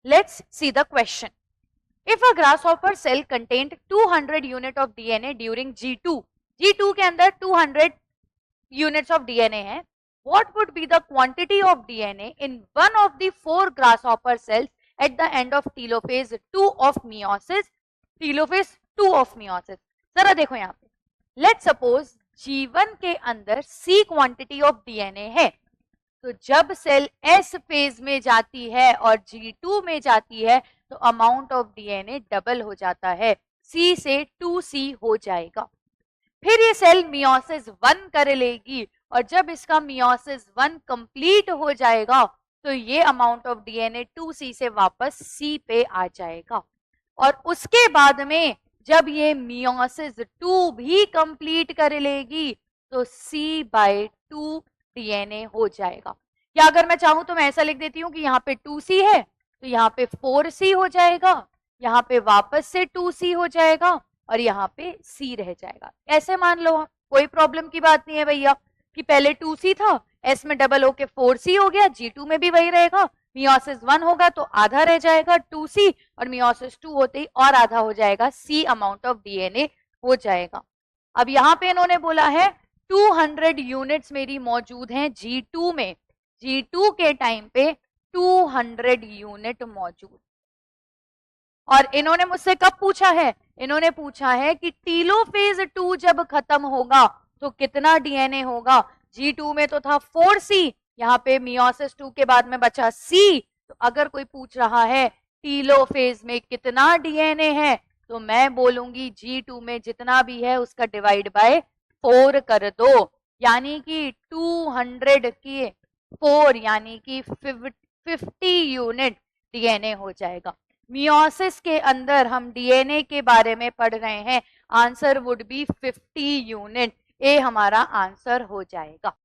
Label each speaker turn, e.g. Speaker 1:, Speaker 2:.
Speaker 1: Let's see the question. If a grasshopper cell contained 200 unit of DNA during G2, G2 के अंदर 200 units of DNA है, what would be the quantity of DNA in one of the 4 grasshopper cells at the end of telophase 2 of meiosis? Telophase 2 of meiosis. जरा देखो यहाँ पे, let's suppose G1 के अंदर C quantity of DNA है, तो जब सेल S फेज में जाती है और G2 में जाती है तो अमाउंट ऑफ डीएनए डबल हो जाता है, C से 2C हो जाएगा। फिर ये सेल मियोसिस 1 कर लेगी और जब इसका मियोसिस 1 कंप्लीट हो जाएगा तो ये अमाउंट ऑफ डीएनए 2C से वापस C पे आ जाएगा। और उसके बाद में जब ये मियोसिस 2 भी कंप्लीट कर लेगी तो C/2 डीएनए हो जाएगा। या अगर मैं चाहूं तो मैं ऐसा लिख देती हूँ कि यहाँ पे 2C है तो यहाँ पे 4C हो जाएगा, यहाँ पे वापस से 2C हो जाएगा और यहाँ पे C रह जाएगा। ऐसे मान लो, कोई प्रॉब्लम की बात नहीं है भैया कि पहले 2C था, S में डबल होके 4C हो गया, G2 में भी वही रहेगा, मियोसिस 1 होगा तो आधा रह जाएगा 2C और मियोसिस 2 होते ही और आधा हो जाएगा, C अमाउंट ऑफ डीएनए हो जाएगा। अब यहाँ पे इन्होंने बोला है 200 यूनिट्स मेरी मौजूद हैं G2 में, G2 के टाइम पे 200 यूनिट मौजूद। और इन्होंने मुझसे कब पूछा है, इन्होंने पूछा है कि टीलोफेज 2 जब खत्म होगा तो कितना डीएनए होगा। G2 में तो था 4C, यहाँ पे मियोसिस 2 के बाद में बचा C, तो अगर कोई पूछ रहा है टीलोफेज में कितना डीएनए है तो मैं बोलूंगी G2 में जितना भी है उसका डिवाइड बाय 4 कर दो, यानी कि 200 की 4 यानी कि 50 यूनिट डीएनए हो जाएगा। मियोसिस के अंदर हम डीएनए के बारे में पढ़ रहे हैं, आंसर वुड बी 50 यूनिट, ए हमारा आंसर हो जाएगा।